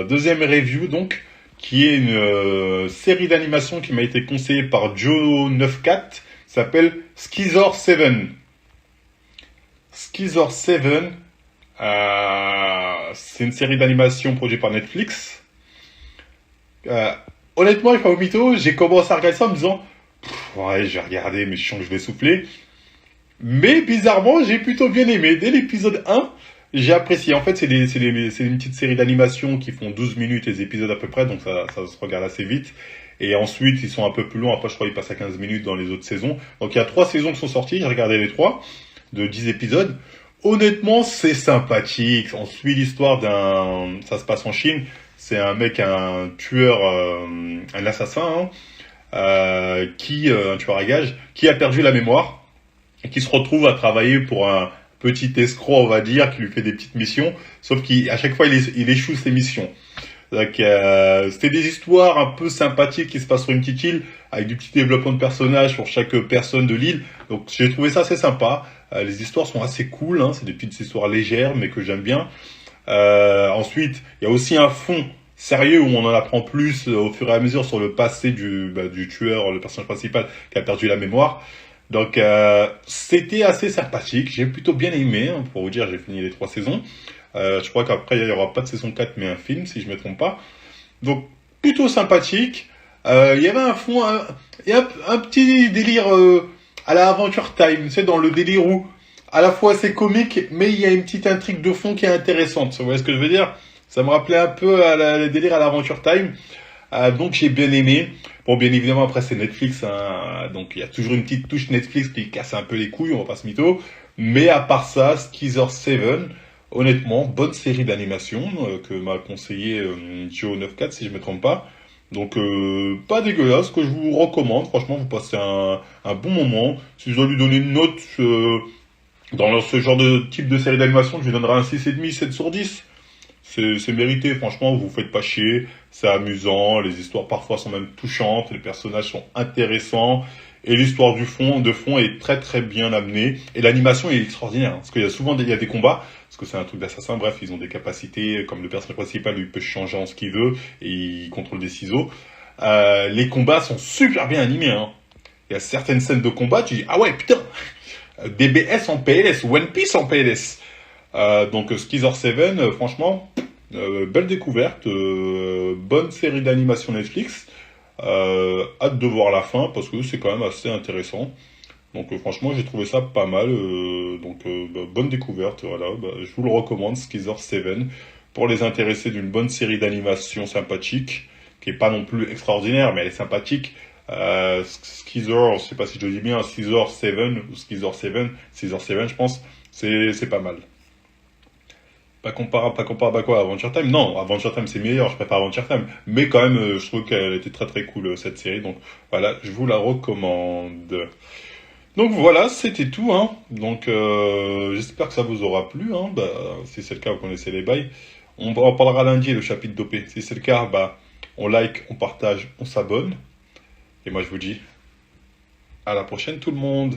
Deuxième review donc, qui est une série d'animation qui m'a été conseillée par Joe94, qui s'appelle Skizor 7. Skizor 7, c'est une série d'animation produite par Netflix. Honnêtement, je vais pas au mytho, j'ai commencé à regarder ça en me disant ouais, je vais regarder, mais je sens que je vais souffler. Mais bizarrement, j'ai plutôt bien aimé. Dès l'épisode 1, j'ai apprécié. En fait, c'est une petite série d'animation qui font 12 minutes les épisodes à peu près, donc ça se regarde assez vite. Et ensuite, ils sont un peu plus longs. Après, je crois qu'ils passent à 15 minutes dans les autres saisons. Donc, il y a 3 saisons qui sont sorties. J'ai regardé les 3 de 10 épisodes. Honnêtement, c'est sympathique. On suit l'histoire d'un... Ça se passe en Chine. C'est un mec, un tueur, un assassin, hein, un tueur à gages, qui a perdu la mémoire et qui se retrouve à travailler pour un petit escroc, on va dire, qui lui fait des petites missions, sauf qu'à chaque fois, il échoue ses missions. Donc, c'était des histoires un peu sympathiques qui se passent sur une petite île, avec du petit développement de personnages pour chaque personne de l'île. Donc, j'ai trouvé ça assez sympa. Les histoires sont assez cool, hein, c'est des petites histoires légères, mais que j'aime bien. Ensuite, il y a aussi un fond sérieux où on en apprend plus au fur et à mesure sur le passé du tueur, le personnage principal qui a perdu la mémoire. Donc, c'était assez sympathique. J'ai plutôt bien aimé, hein, pour vous dire, j'ai fini les 3 saisons. Je crois qu'après, il n'y aura pas de saison 4, mais un film, si je ne me trompe pas. Donc, plutôt sympathique. Il y avait il y a un petit délire à la Adventure Time, tu sais, dans le délire où, à la fois c'est comique, mais il y a une petite intrigue de fond qui est intéressante. Vous voyez ce que je veux dire? Ça me rappelait un peu le délire à l'Adventure Time. Donc j'ai bien aimé. Bon, bien évidemment, après c'est Netflix, hein, donc il y a toujours une petite touche Netflix qui casse un peu les couilles, on va pas se mytho. Mais à part ça, Skizor 7, honnêtement, bonne série d'animation que m'a conseillé Joe94 si je me trompe pas. Donc pas dégueulasse, que je vous recommande. Franchement, vous passez un bon moment. Si je dois lui donner une note dans ce genre de type de série d'animation, je lui donnerai un 6,5, 7 sur 10. C'est mérité, franchement, vous faites pas chier, c'est amusant, les histoires parfois sont même touchantes, les personnages sont intéressants, et l'histoire de fond est très très bien amenée, et l'animation est extraordinaire, hein, parce qu'il y a souvent il y a des combats, parce que c'est un truc d'assassin, bref, ils ont des capacités, comme le personnage principal, lui, il peut changer en ce qu'il veut, et il contrôle des ciseaux. Les combats sont super bien animés, hein. Il y a certaines scènes de combat, tu dis, ah ouais, putain, DBS en PLS, One Piece en PLS. Donc Skizor 7, franchement, belle découverte, bonne série d'animation Netflix. Hâte de voir la fin parce que c'est quand même assez intéressant. Donc franchement, j'ai trouvé ça pas mal. Bonne découverte, voilà. Je vous le recommande, Skizor 7, pour les intéressés d'une bonne série d'animation sympathique, qui est pas non plus extraordinaire, mais elle est sympathique. Skizor, je sais pas si je le dis bien, Skizor 7 ou Skizor 7, Skizor 7, je pense, c'est pas mal. Pas comparable à quoi, Adventure Time? Non, Adventure Time c'est meilleur, je préfère Adventure Time. Mais quand même, je trouve qu'elle était très très cool cette série. Donc voilà, je vous la recommande. Donc voilà, c'était tout, hein. Donc j'espère que ça vous aura plu, hein. Si c'est le cas, vous connaissez les bails. On en parlera lundi, le chapitre dopé. Si c'est le cas, on like, on partage, on s'abonne. Et moi je vous dis à la prochaine tout le monde.